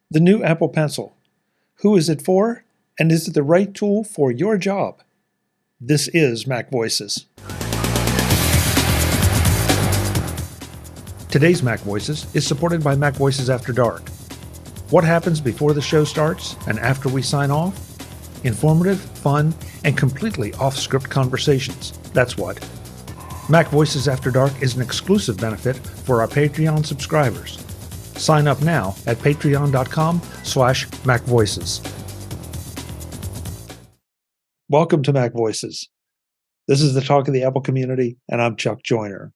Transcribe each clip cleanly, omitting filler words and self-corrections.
The new Apple Pencil. Who is it for, and is it the right tool for your job? This is MacVoices. Today's MacVoices is supported by MacVoices After Dark. What happens before the show starts and after we sign off? Informative, fun, and completely off-script conversations. That's what. MacVoices After Dark is an exclusive benefit for our Patreon subscribers. Sign up now at patreon.com/MacVoices. Welcome to MacVoices. This is the talk of the Apple community, and I'm Chuck Joyner.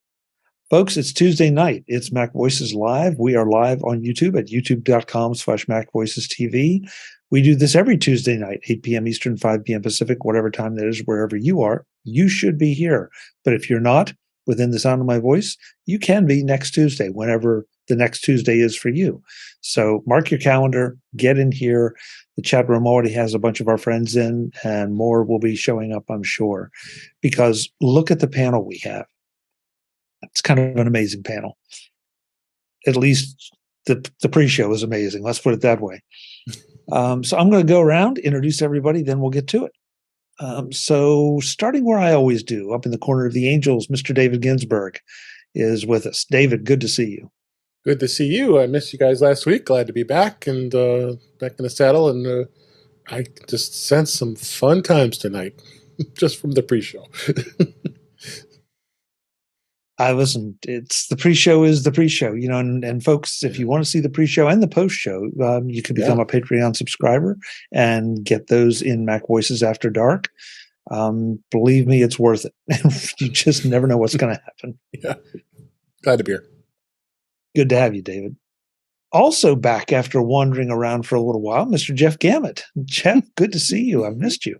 Folks, it's Tuesday night. It's MacVoices Live. We are live on YouTube at youtube.com/MacVoicesTV. We do this every Tuesday night, 8 p.m. Eastern, 5 p.m. Pacific, whatever time that is, wherever you are. You should be here. But if you're not within the sound of my voice, you can be next Tuesday, whenever the next Tuesday is for you. So mark your calendar, get in here. The chat room already has a bunch of our friends in, and more will be showing up, I'm sure, because look at the panel we have. It's kind of an amazing panel. At least the pre-show is amazing. Let's put it that way. So I'm going to go around, introduce everybody, then we'll get to it. So starting where I always do, up in the corner of the angels, Mr. David Ginsburg is with us. David, good to see you. Good to see you. I missed you guys last week. Glad to be back and back in the saddle. And I just sensed some fun times tonight, just from the pre-show. I listen. It's the pre-show is the pre-show, you know, and folks, if you want to see the pre-show and the post-show, you can become a Patreon subscriber and get those in MacVoices After Dark. Believe me, it's worth it. You just never know what's going to happen. Yeah, glad to be here. Good to have you, David. Also back after wandering around for a little while, Mr. Jeff Gamet. Jeff, good to see you. I've missed you.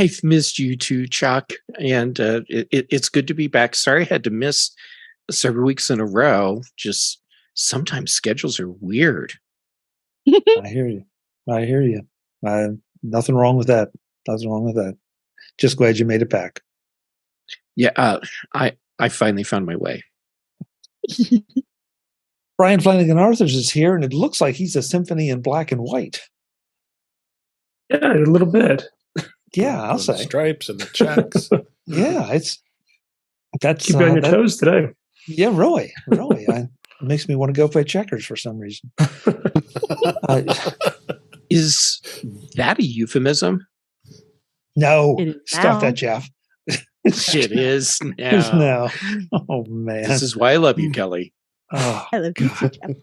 I've missed you too, Chuck, and it's good to be back. Sorry I had to miss several weeks in a row. Just sometimes schedules are weird. I hear you. Nothing wrong with that. Nothing wrong with that. Just glad you made it back. Yeah, I finally found my way. Brian Flanigan-Arthurs is here, and it looks like he's a symphony in black and white. Yeah, a little bit. Yeah, I'll say. The stripes and the checks. Yeah, that's keep you on your toes today. Yeah, really. It makes me want to go play checkers for some reason. Is that a euphemism? No, stop that, Jeff. It is now. It's now. Oh man, this is why I love you, Kelly. Oh, I love you, Jeff.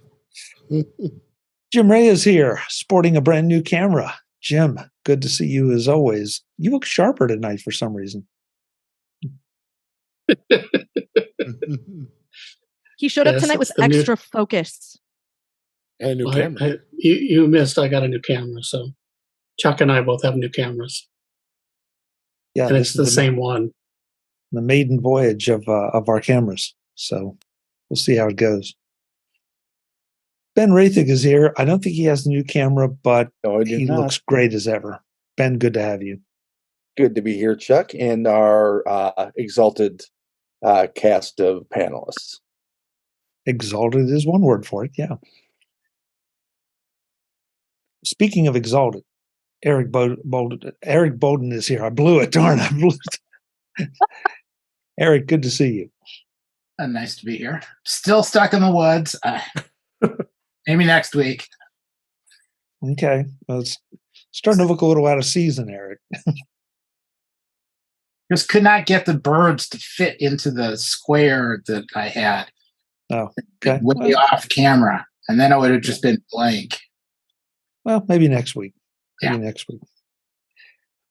Jim Ray is here, sporting a brand new camera. Jim, good to see you as always. You look sharper tonight for some reason. He showed up tonight with extra focus. And a new camera. You missed. I got a new camera, so Chuck and I both have new cameras. Yeah, and it's the same one. The maiden voyage of our cameras. So we'll see how it goes. Ben Roethig is here. I don't think he has the new camera, but he looks great as ever. Ben, good to have you. Good to be here, Chuck, and our exalted cast of panelists. Exalted is one word for it, yeah. Speaking of exalted, Eric Bolden is here. I blew it, darn, I blew it. Eric, good to see you. Nice to be here. Still stuck in the woods. Maybe next week. Okay. Well, it's starting to look a little out of season, Eric. Just could not get the birds to fit into the square that I had. Oh, okay. Way off camera. And then it would have just been blank. Well, maybe next week. Maybe next week.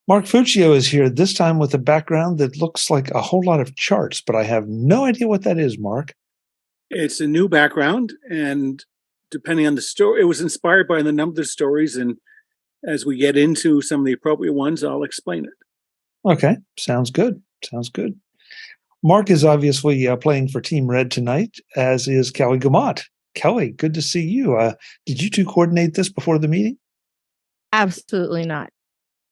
Mark Fuccio is here, this time with a background that looks like a whole lot of charts, but I have no idea what that is, Mark. It's a new background, and depending on the story, it was inspired by the number of stories, and as we get into some of the appropriate ones, I'll explain it. Okay, sounds good. Mark is obviously playing for Team Red tonight, as is Kelly Guimont. Kelly, good to see you. Did you two coordinate this before the meeting? Absolutely not.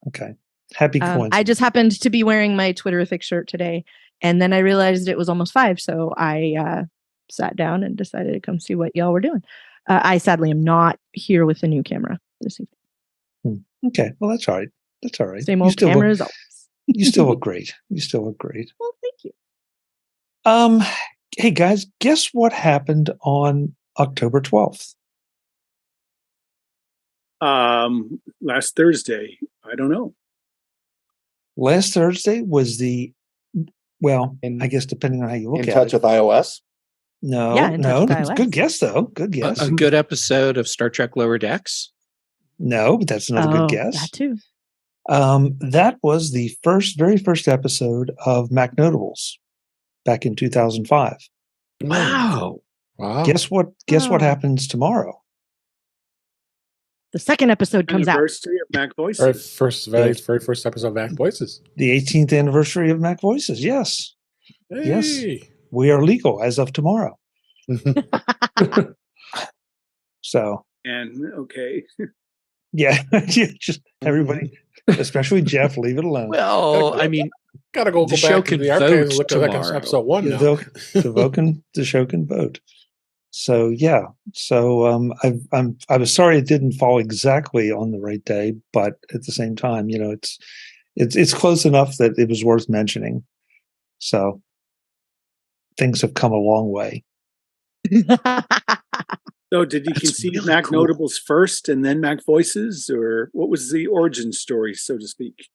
Okay. Happy coincidence. I just happened to be wearing my Twitterific shirt today, and then I realized it was almost 5, so I sat down and decided to come see what y'all were doing. I sadly am not here with the new camera this evening. Okay, well that's all right. That's all right. Same old camera as always. You still look great. You still look great. Well, thank you. Hey guys, guess what happened on October 12th? Last Thursday. I don't know. Last Thursday was In- I guess depending on how you look In at touch it. with iOS. No, Yeah, In Touch with it's a iOS. good guess though. Good guess. A good episode of Star Trek Lower Decks. No, but that's another good guess. That too. That was the very first episode of MacNotables back in 2005. Wow. Wow. Guess what Oh. happens tomorrow? The second episode comes out. Anniversary of MacVoices. Very first episode of MacVoices. The 18th anniversary of MacVoices. Yes. Hey. Yes. We are legal as of tomorrow. So, And okay. yeah, just everybody, especially Jeff, leave it alone. Well, I mean, Gotta go The show back to can the archives and vote look at tomorrow. episode 1 now. The show can vote. So yeah, I was sorry it didn't fall exactly on the right day, but at the same time, it's close enough that it was worth mentioning. So things have come a long way. So did you That's conceive really MacNotables first and then MacVoices, or what was the origin story, so to speak?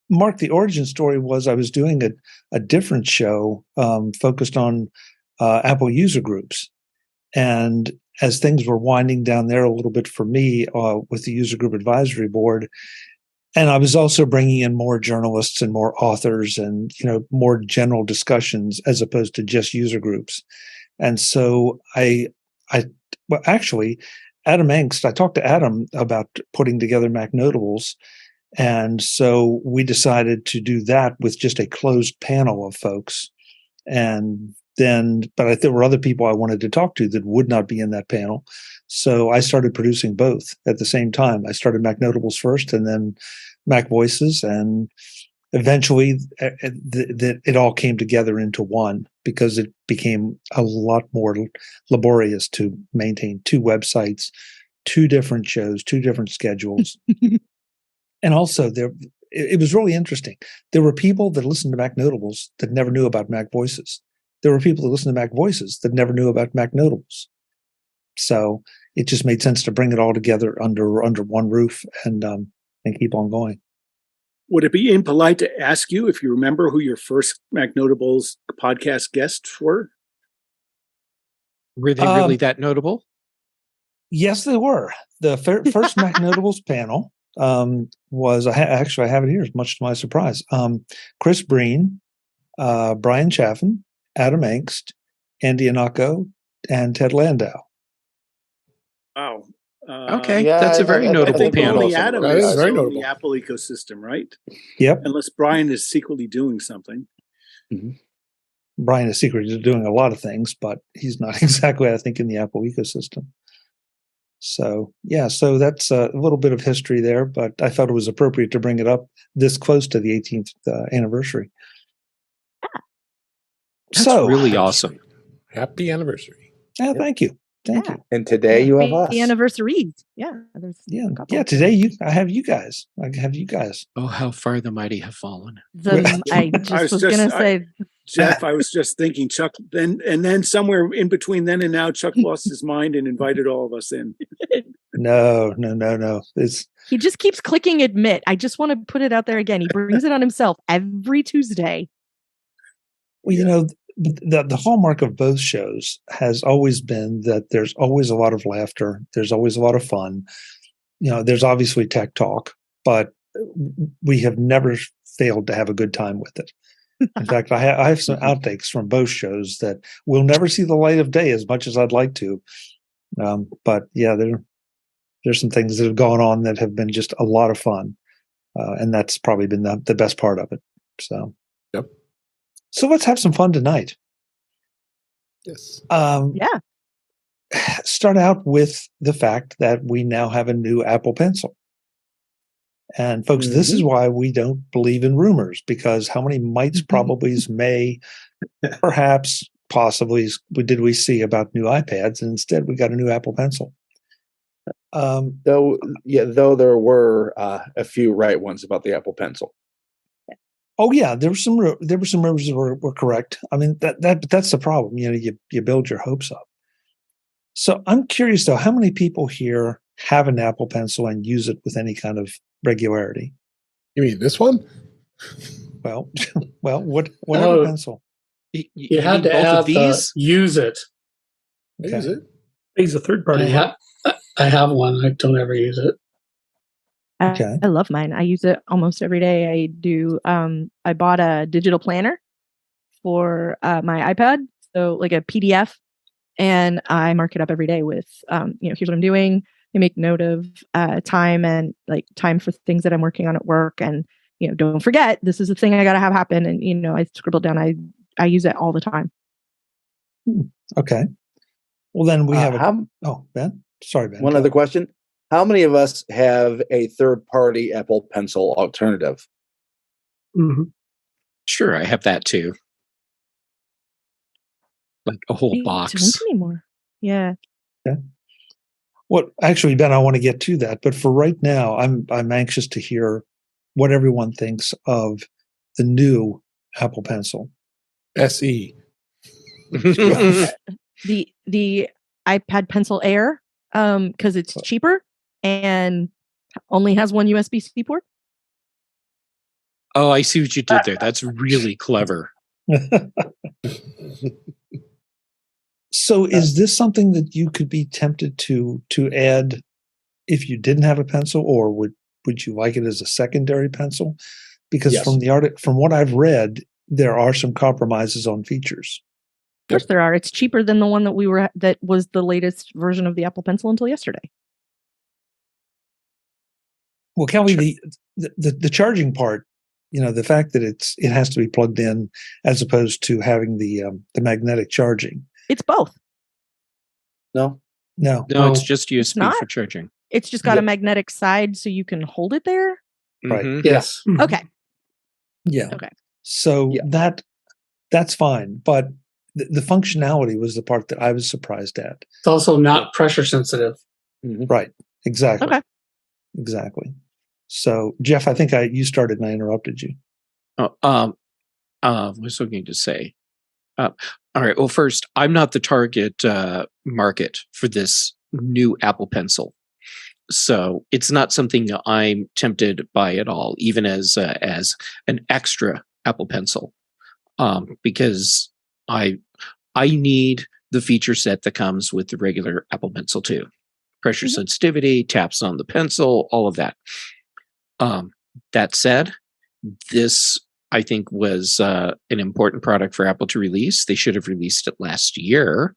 Mark, the origin story was I was doing a different show focused on Apple user groups. And as things were winding down there a little bit for me with the user group advisory board, and I was also bringing in more journalists and more authors and, more general discussions as opposed to just user groups. And so actually, Adam Engst, I talked to Adam about putting together MacNotables. And so we decided to do that with just a closed panel of folks. And then, but there were other people I wanted to talk to that would not be in that panel. So I started producing both at the same time. I started MacNotables first and then MacVoices. And eventually it all came together into one because it became a lot more laborious to maintain two websites, two different shows, two different schedules. And also, it was really interesting. There were people that listened to MacNotables that never knew about MacVoices. There were people that listened to MacVoices that never knew about MacNotables. So it just made sense to bring it all together under one roof and keep on going. Would it be impolite to ask you if you remember who your first MacNotables podcast guests were? were they really that notable? Yes, they were. The first MacNotables panel was actually I have it here, much to my surprise. Chris Breen, Brian Chaffin, Adam Engst, Andy Anako, and Ted Landau. Wow. Okay, yeah, that's a I very think notable I think panel. only Adam That is is very in notable. the Apple ecosystem, right? Yep. Unless Brian is secretly doing something. Brian is secretly doing a lot of things, but he's not exactly, I think, in the Apple ecosystem. So, yeah, so that's a little bit of history there, but I felt it was appropriate to bring it up this close to the 18th anniversary. That's so really awesome. Happy anniversary. Yeah, thank you. Thank Yeah. you. And today you have Happy us. The anniversaries. Yeah. There's Yeah. a couple. Yeah. Today I have you guys. Oh, how far the mighty have fallen. I just was going to say, Jeff, I was just thinking Chuck, then somewhere in between then and now, Chuck lost his mind and invited all of us in. No. It's he just keeps clicking admit. I just want to put it out there again. He brings it on himself every Tuesday. well, the hallmark of both shows has always been that there's always a lot of laughter. There's always a lot of fun. There's obviously tech talk, but we have never failed to have a good time with it. In fact, I have some outtakes from both shows that will never see the light of day as much as I'd like to. But yeah, there's some things that have gone on that have been just a lot of fun. And that's probably been the best part of it. So, Yep. So let's have some fun tonight. Yes. Yeah. Start out with the fact that we now have a new Apple Pencil. And folks, this is why we don't believe in rumors, because how many mights, probablys, may, perhaps, possibly did we see about new iPads, and instead we got a new Apple Pencil. Though there were a few right ones about the Apple Pencil. Oh yeah, there were some rumors that were correct. I mean that's the problem. You build your hopes up. So I'm curious though, how many people here have an Apple Pencil and use it with any kind of regularity? You mean this one? Well, whatever pencil. You had mean to both of add these? use it. Okay. Is it? He's a third party. I have one. I don't ever use it. Okay. I love mine. I use it almost every day. I do. I bought a digital planner for my iPad, so like a PDF, and I mark it up every day with, here's what I'm doing. I make note of time and like time for things that I'm working on at work, and don't forget this is the thing I got to have happen. And I scribble down. I use it all the time. Okay. Well, then we have Ben. Sorry, Ben. One other question. How many of us have a third-party Apple Pencil alternative? Mm-hmm. Sure, I have that too. Like a whole box. Don't anymore. Yeah. Okay. Well, actually, Ben, I want to get to that, but for right now, I'm anxious to hear what everyone thinks of the new Apple Pencil. SE. The iPad Pencil Air, because it's cheaper and only has one USB-C port. Oh, I see what you did there. That's really clever. So is this something that you could be tempted to add if you didn't have a pencil, or would you like it as a secondary pencil? Because Yes. from what I've read, there are some compromises on features. Of course there are. It's cheaper than the one that was the latest version of the Apple Pencil until yesterday. Well, Kelly, the charging part, the fact that it has to be plugged in as opposed to having the magnetic charging. It's both. No? No. No, it's just USB not? for charging. It's just got a magnetic side so you can hold it there. Right. Mhm. Yes. Okay. Yeah. Okay. So Yeah. that's fine, but the functionality was the part that I was surprised at. It's also not pressure sensitive. Right. Exactly. Okay. Exactly. So, Jeff, I think you started and I interrupted you. What was I going to say? All right. Well, first, I'm not the target market for this new Apple Pencil, so it's not something that I'm tempted by at all, even as an extra Apple Pencil, because I need the feature set that comes with the regular Apple Pencil too. Pressure sensitivity, taps on the pencil, all of that. That said, this I think was an important product for Apple to release. They should have released it last year,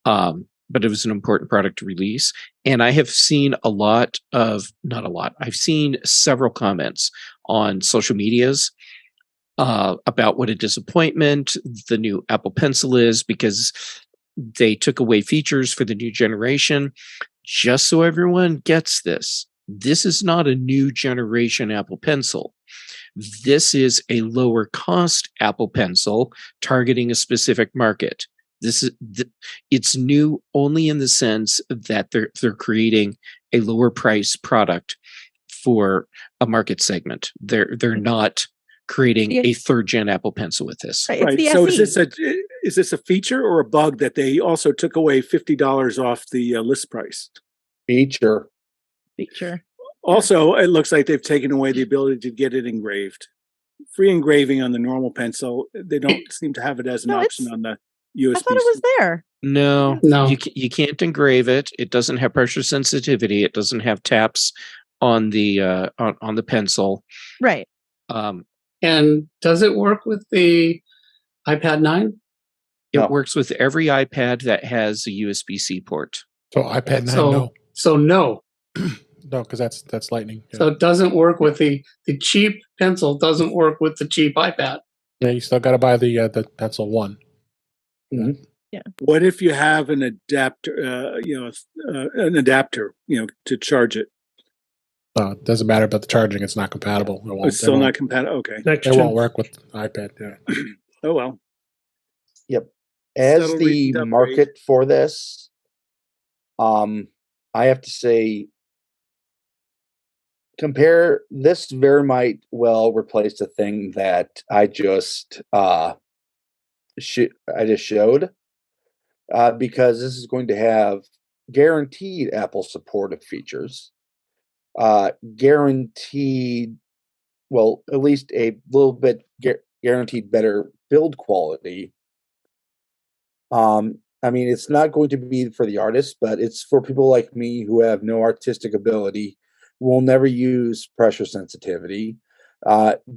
but it was an important product to release. And I have seen I've seen several comments on social medias about what a disappointment the new Apple Pencil is, because they took away features for the new generation. Just so everyone gets this, this is not a new generation Apple Pencil. This is a lower cost Apple Pencil targeting a specific market. It's new only in the sense that they're creating a lower price product for a market segment. They're not creating a third gen Apple Pencil with this. Right. Right. So is this a feature or a bug that they also took away $50 off the list price? Feature. Also, it looks like they've taken away the ability to get it engraved. Free engraving on the normal pencil. They don't seem to have it as an option on the USB. I thought it was there. No, No. you can't engrave it. It doesn't have pressure sensitivity. It doesn't have taps on the on the pencil. Right. And does it work with the iPad 9? It works with every iPad that has a USB-C port. So iPad 9, no. So no. No, because that's Lightning. Yeah. So it doesn't work with the cheap pencil. Doesn't work with the cheap iPad. Yeah, you still got to buy the Pencil 1. Mm-hmm. Yeah. What if you have an adapter? An adapter, to charge it. It doesn't matter about the charging; it's not compatible. It's still not compatible. Okay. It won't work with iPad. Yeah. Oh well. Yep. as Subtle the recent upgrade. market for this, I have to say, this very might well replace the thing that I just showed, because this is going to have guaranteed Apple supported features, guaranteed, well, at least a little bit guaranteed better build quality. I mean, it's not going to be for the artists, but it's for people like me who have no artistic ability, will never use pressure sensitivity,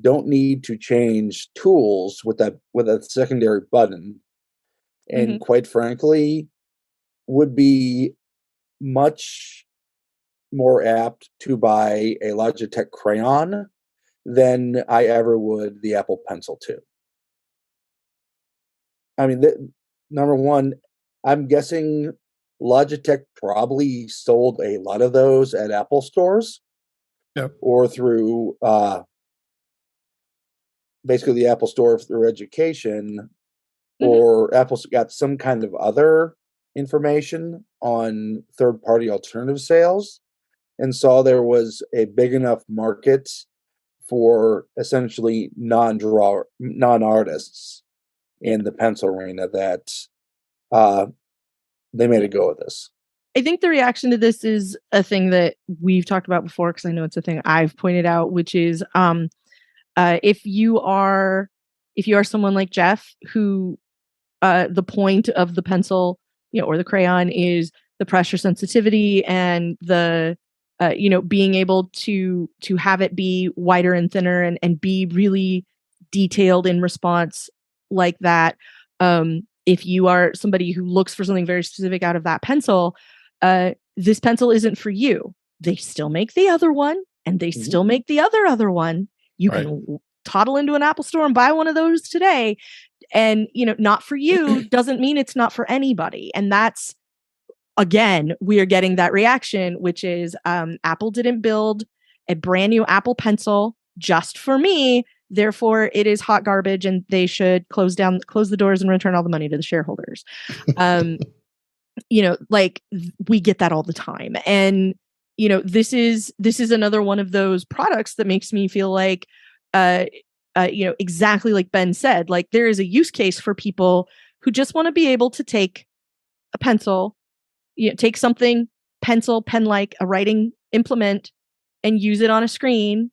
don't need to change tools with a secondary button, and quite frankly, would be much more apt to buy a Logitech crayon than I ever would the Apple Pencil 2. I mean, number one, I'm guessing Logitech probably sold a lot of those at Apple stores. Yep. Or through basically the Apple Store through education, or Apple's got some kind of other information on third-party alternative sales, and saw there was a big enough market for essentially non-artists in the pencil arena that they made a go of this. I think the reaction to this is a thing that we've talked about before, because I know it's a thing I've pointed out, which is if you are someone like Jeff, who the point of the pencil, or the crayon is the pressure sensitivity and the being able to have it be wider and thinner and be really detailed in response like that. If you are somebody who looks for something very specific out of that pencil, this pencil isn't for you. They still make the other one, and they still make the other one. You can toddle into an Apple store and buy one of those today. And, not for you doesn't mean it's not for anybody. And that's, again, we are getting that reaction, which is Apple didn't build a brand new Apple Pencil just for me. Therefore, it is hot garbage, and they should close the doors and return all the money to the shareholders. We get that all the time. And, this is another one of those products that makes me feel like, exactly like Ben said, like there is a use case for people who just want to be able to take a pencil, take something, pencil, pen-like, a writing implement, and use it on a screen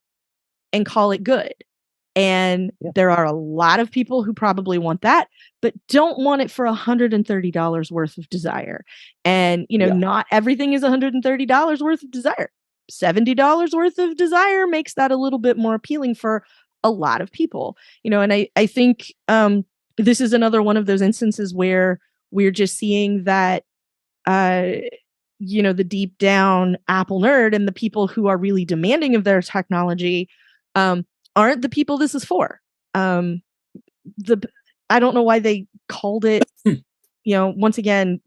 and call it good. And there are a lot of people who probably want that, but don't want it for $130 worth of desire. And, not everything is $130 worth of desire. $70 worth of desire makes that a little bit more appealing for a lot of people. And I think this is another one of those instances where we're just seeing that, the deep down Apple nerd and the people who are really demanding of their technology, aren't the people this is for. I don't know why they called it, once again,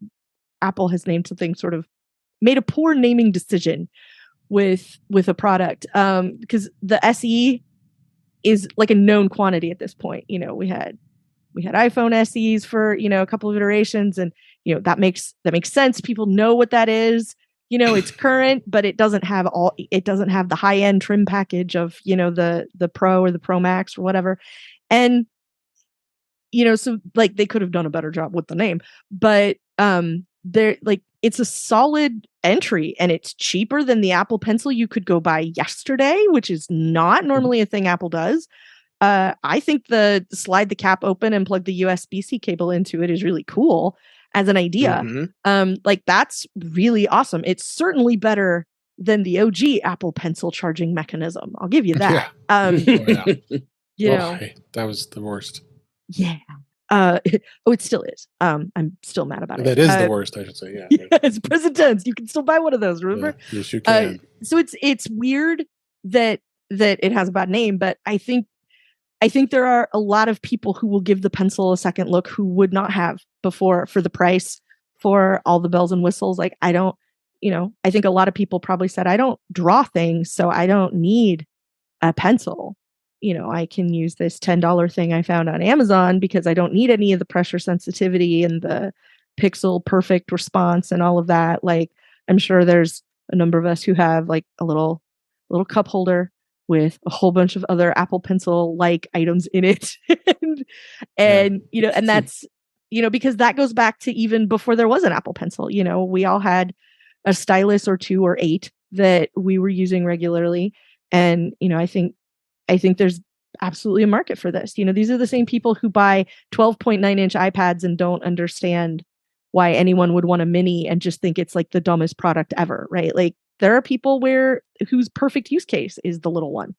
Apple has named something, sort of made a poor naming decision with a product. Because the SE is like a known quantity at this point. We had iPhone SEs for, a couple of iterations, and, that makes sense. People know what that is. It's current, but it doesn't have the high end trim package of, the Pro or the Pro Max or whatever. And, so like they could have done a better job with the name, but they're like, it's a solid entry, and it's cheaper than the Apple Pencil you could go buy yesterday, which is not normally a thing Apple does. I think the slide the cap open and plug the USB-C cable into it is really cool as an idea. That's really awesome. It's certainly better than the OG Apple Pencil charging mechanism. I'll give you that. That was the worst. Yeah. It still is. I'm still mad about it. That is the worst, I should say. Yeah. It's present tense. You can still buy one of those, remember? Yeah, yes, you can. So it's weird that it has a bad name, but I think there are a lot of people who will give the pencil a second look who would not have before, for the price, for all the bells and whistles. Like, I don't, I think a lot of people probably said, I don't draw things, so I don't need a pencil. I can use this $10 thing I found on Amazon because I don't need any of the pressure sensitivity and the pixel perfect response and all of that. Like, I'm sure there's a number of us who have like a little cup holder with a whole bunch of other Apple Pencil like items in it. and that's, because that goes back to even before there was an Apple Pencil. We all had a stylus or 2 or 8 that we were using regularly. And, I think there's absolutely a market for this. These are the same people who buy 12.9-inch iPads and don't understand why anyone would want a mini and just think it's like the dumbest product ever, right? Like, there are people whose perfect use case is the little one.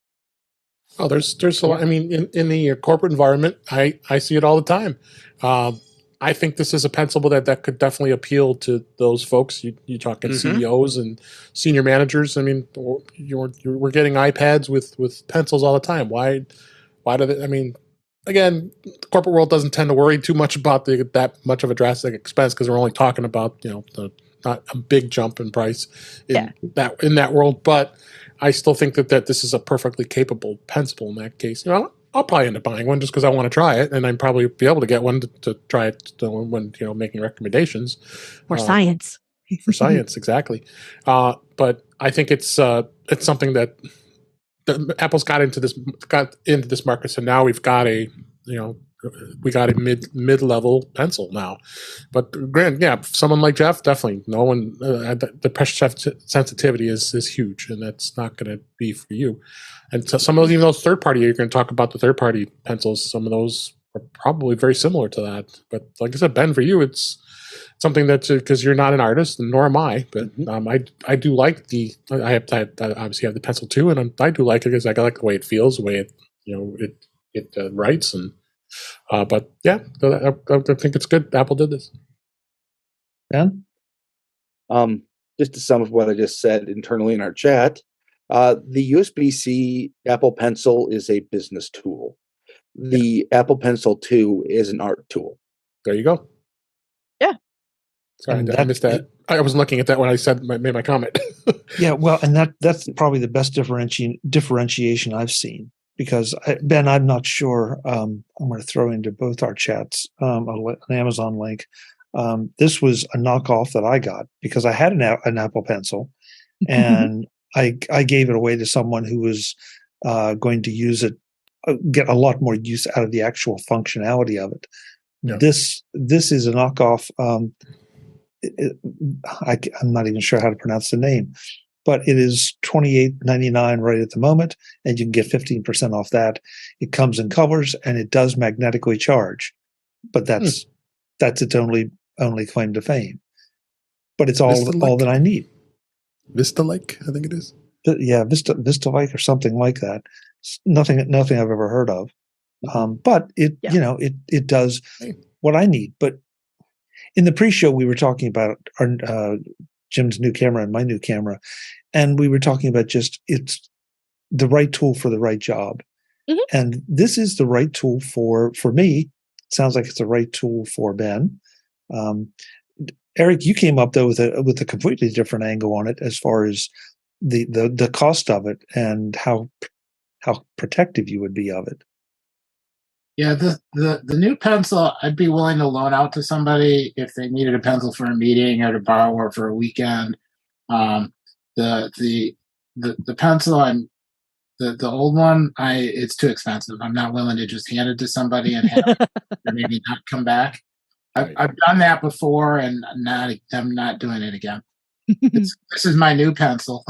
Oh, there's a lot. I mean, in the corporate environment, I see it all the time. I think this is a pencil that could definitely appeal to those folks. You talking CEOs and senior managers. I mean, we're getting iPads with pencils all the time. Why do they? I mean, again, the corporate world doesn't tend to worry too much about that much of a drastic expense because we're only talking about not a big jump in price in that world. But I still think that this is a perfectly capable pencil in that case. I'll probably end up buying one just because I want to try it, and I'd probably be able to get one to try it when making recommendations. For science. For science, exactly. But I think it's something that Apple's got into this market, so now we've got a mid-level pencil now. But someone like Jeff, definitely no one. The pressure sensitivity is huge, and that's not going to be for you. And so some of those third party, you're going to talk about the third party pencils. Some of those are probably very similar to that. But like I said, Ben, for you, it's something that because you're not an artist, and nor am I. But I do like I obviously have the pencil too, and I do like it because I like the way it feels, the way it writes and. But yeah, I think it's good. Apple did this. Ben? Just to sum up what I just said internally in our chat, the USB-C Apple Pencil is a business tool. The Apple Pencil 2 is an art tool. There you go. Yeah. Sorry, I missed that. I wasn't looking at that when I made my comment. Yeah, well, and that's probably the best differentiation I've seen. Because Ben, I'm not sure. I'm going to throw into both our chats an Amazon link. This was a knockoff that I got because I had an Apple Pencil, and I gave it away to someone who was going to use it, get a lot more use out of the actual functionality of it. Yeah. This is a knockoff. I'm not even sure how to pronounce the name. But it is $28.99 right at the moment, and you can get 15% off that. It comes in colors, and it does magnetically charge, but that's its only claim to fame. But it's all that I need. Vista-like, I think it is. Yeah, Vista-like or something like that. Nothing I've ever heard of. But it does what I need. But in the pre-show, we were talking about our Jim's new camera and my new camera. And we were talking about just it's the right tool for the right job. Mm-hmm. And this is the right tool for me. It sounds like it's the right tool for Ben. Eric, you came up though with a completely different angle on it as far as the cost of it and how protective you would be of it. Yeah, the new pencil, I'd be willing to loan out to somebody if they needed a pencil for a meeting or to borrow or for a weekend. The pencil the old one, it's too expensive. I'm not willing to just hand it to somebody and have it or maybe not come back. I've done that before, and I'm not doing it again. This is my new pencil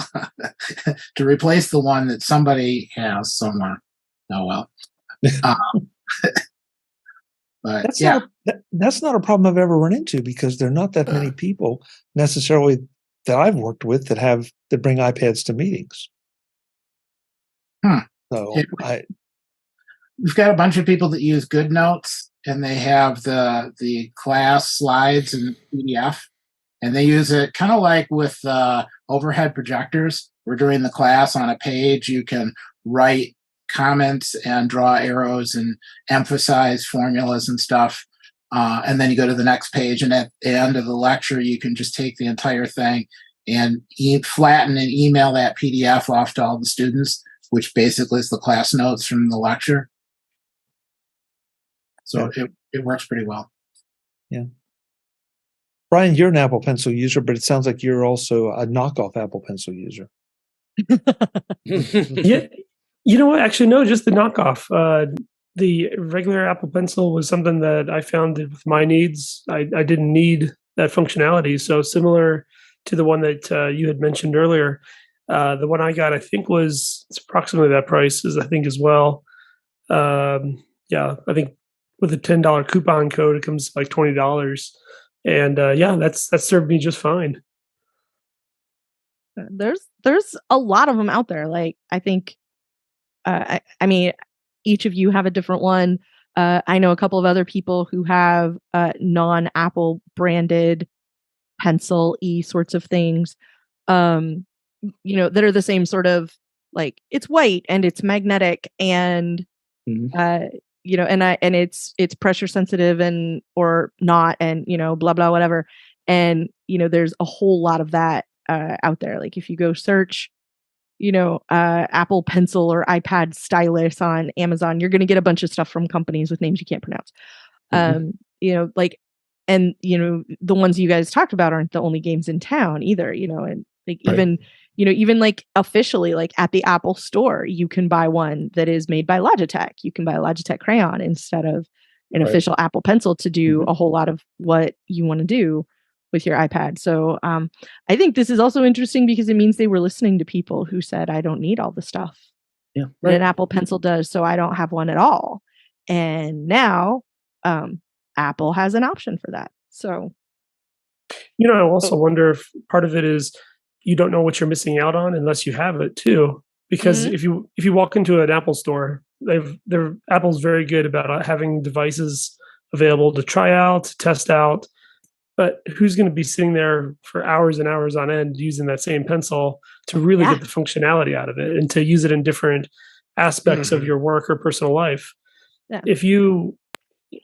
to replace the one that somebody has somewhere. Oh well. But that's not a problem I've ever run into because there are not that many people necessarily that I've worked with that bring iPads to meetings. So we've got a bunch of people that use GoodNotes, and they have the class slides and PDF, and they use it kind of like with overhead projectors. We're doing the class on a page. You can write comments and draw arrows and emphasize formulas and stuff. And then you go to the next page, and at the end of the lecture, you can just take the entire thing and flatten and email that PDF off to all the students. which basically is the class notes from the lecture. So it works pretty well. Yeah. Brian, you're an Apple Pencil user, but it sounds like you're also a knockoff Apple Pencil user. Yeah, you know what? Actually, no, just the knockoff. The regular Apple Pencil was something that I found that with my needs, I didn't need that functionality. So similar to the one that you had mentioned earlier, the one I got, I think it's approximately that price as well. Yeah, I think with a $10 coupon code, it comes to like $20. And that's served me just fine. There's a lot of them out there. Like, I think, I mean, each of you have a different one. I know a couple of other people who have non-Apple branded pencil-y sorts of things, that are the same sort of, like, it's white and it's magnetic and, and it's pressure sensitive and, or not, and, blah, blah, whatever. And, there's a whole lot of that out there. Like, if you go search, Apple Pencil or iPad stylus on Amazon, you're going to get a bunch of stuff from companies with names you can't pronounce. The ones you guys talked about aren't the only games in town either, and like, right. even like officially, like at the Apple store, you can buy one that is made by Logitech. You can buy a Logitech crayon instead of an official Apple Pencil to do a whole lot of what you want to do with your iPad. So I think this is also interesting because it means they were listening to people who said, I don't need all the stuff that an Apple Pencil does, so I don't have one at all. And now Apple has an option for that. So, I also wonder if part of it is you don't know what you're missing out on unless you have it too. Because if you walk into an Apple store, Apple's very good about having devices available to try out, to test out. But who's going to be sitting there for hours and hours on end using that same pencil to really get the functionality out of it and to use it in different aspects of your work or personal life? Yeah. If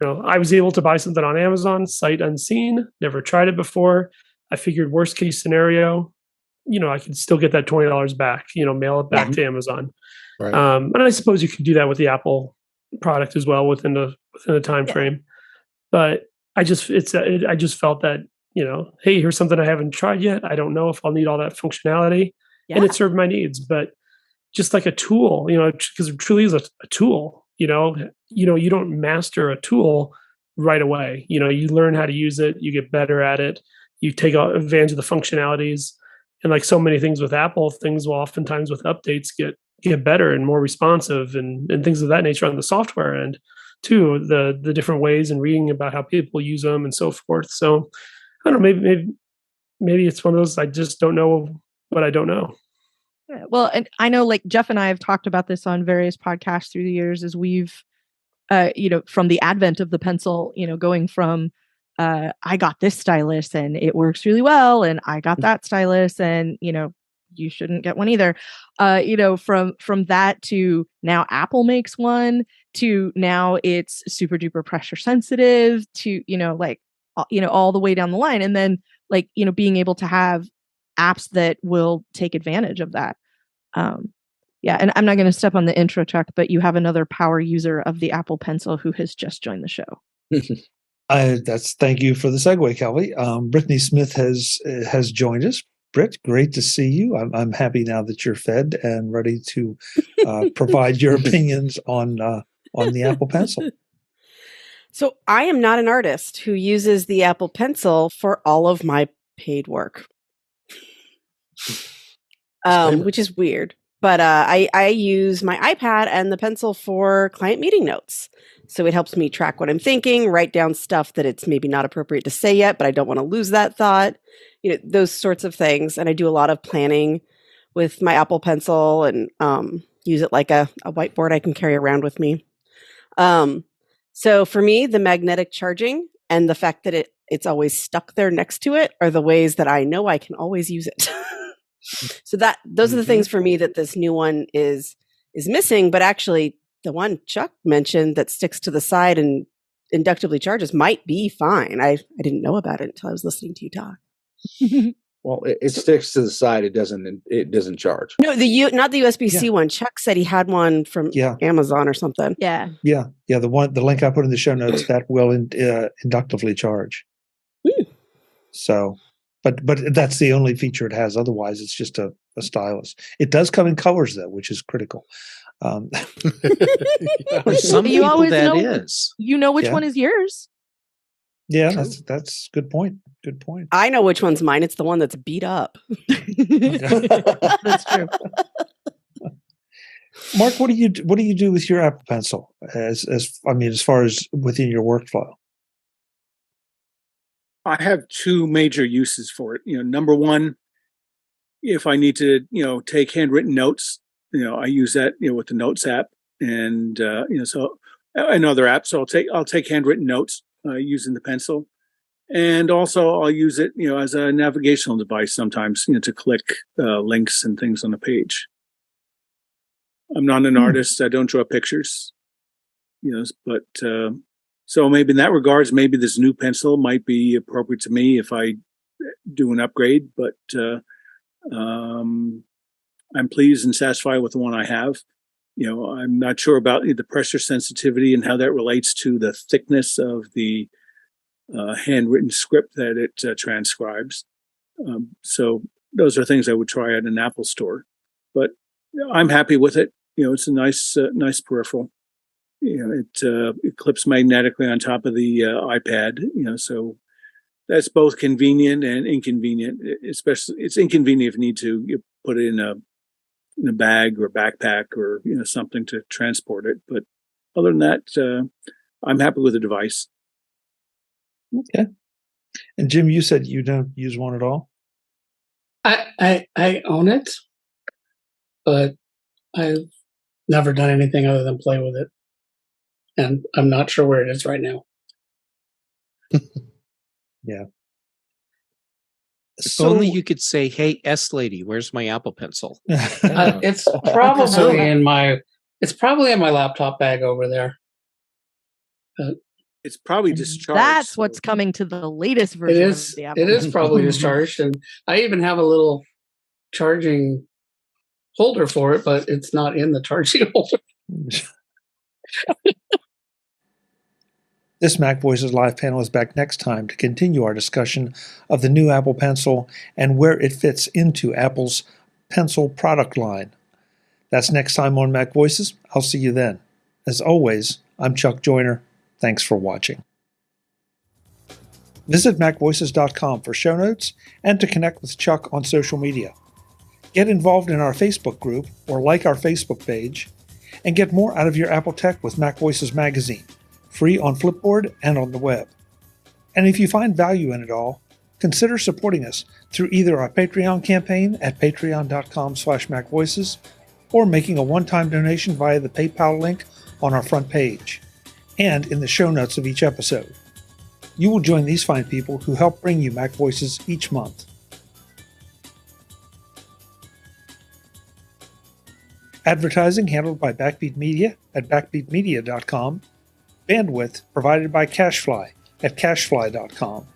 I was able to buy something on Amazon, sight unseen, never tried it before. I figured worst case scenario, I could still get that $20 back, mail it back to Amazon. Right. And I suppose you could do that with the Apple product as well within a time frame. But I just felt that, hey, here's something I haven't tried yet. I don't know if I'll need all that functionality, and it served my needs. But just like a tool, because it truly is a tool. You don't master a tool right away. You learn how to use it, you get better at it, you take advantage of the functionalities, and like so many things with Apple, things will oftentimes with updates get better and more responsive and things of that nature on the software end. Too, the different ways and reading about how people use them and so forth. So I don't know, maybe it's one of those, I just don't know what I don't know. Yeah, well, and I know, like, Jeff and I have talked about this on various podcasts through the years as we've from the advent of the pencil, going from I got this stylus and it works really well, and I got that stylus and you shouldn't get one either. From that to now Apple makes one, to now it's super duper pressure sensitive, to all the way down the line, and then being able to have apps that will take advantage of that. And I'm not going to step on the intro track, but you have another power user of the Apple Pencil who has just joined the show. Thank you for the segue, Kelly. Brittany Smith has joined us. Britt, great to see you. I'm happy now that you're fed and ready to provide your opinions on the Apple Pencil. So I am not an artist who uses the Apple Pencil for all of my paid work, which is weird. But I use my iPad and the pencil for client meeting notes. So it helps me track what I'm thinking, write down stuff that it's maybe not appropriate to say yet, but I don't want to lose that thought. Those sorts of things. And I do a lot of planning with my Apple Pencil and use it like a whiteboard I can carry around with me. So for me, the magnetic charging and the fact that it's always stuck there next to it are the ways that I know I can always use it. So those are the things for me that this new one is missing. But actually, the one Chuck mentioned that sticks to the side and inductively charges might be fine. I didn't know about it until I was listening to you talk. Well, it sticks to the side. It doesn't charge. No, not the USB-C one. Chuck said he had one from Amazon or something. Yeah. Yeah. The link I put in the show notes that will inductively charge. So, but that's the only feature it has. Otherwise, it's just a stylus. It does come in colors though, which is critical. For some You people, always that know- is. You know which one is yours. Yeah, that's good point. Good point. I know which one's mine. It's the one that's beat up. That's true. Mark, what do you do with your Apple Pencil as far as within your workflow? I have two major uses for it. Number one, if I need to, take handwritten notes, I use that, with the Notes app, and so and other apps. So I'll take handwritten notes using the pencil, and also I'll use it, as a navigational device sometimes, to click links and things on the page. I'm not an artist. I don't draw pictures, but so maybe in that regards, maybe this new pencil might be appropriate to me if I do an upgrade. But I'm pleased and satisfied with the one I have. I'm not sure about the pressure sensitivity and how that relates to the thickness of the handwritten script that it transcribes. So those are things I would try at an Apple store. But I'm happy with it. It's a nice peripheral. It clips magnetically on top of the iPad. So that's both convenient and inconvenient. Especially, it's inconvenient if you need to put it in a bag or backpack or something to transport it. But other than that, I'm happy with the device. Okay. And Jim, you said you don't use one at all? I own it, but I've never done anything other than play with it. And I'm not sure where it is right now. Yeah. If only you could say, "Hey, S lady, where's my Apple Pencil?" It's probably in my laptop bag over there. It's probably discharged. That's what's coming to the latest version of the Apple. It is probably discharged, and I even have a little charging holder for it, but it's not in the charging holder. This Mac Voices Live panel is back next time to continue our discussion of the new Apple Pencil and where it fits into Apple's Pencil product line. That's next time on Mac Voices. I'll see you then. As always, I'm Chuck Joyner. Thanks for watching. Visit MacVoices.com for show notes and to connect with Chuck on social media. Get involved in our Facebook group or like our Facebook page, and get more out of your Apple tech with Mac Voices Magazine, free on Flipboard and on the web. And if you find value in it all, consider supporting us through either our Patreon campaign at patreon.com/MacVoices or making a one-time donation via the PayPal link on our front page and in the show notes of each episode. You will join these fine people who help bring you Mac Voices each month. Advertising handled by Backbeat Media at backbeatmedia.com. Bandwidth provided by CacheFly at cachefly.com.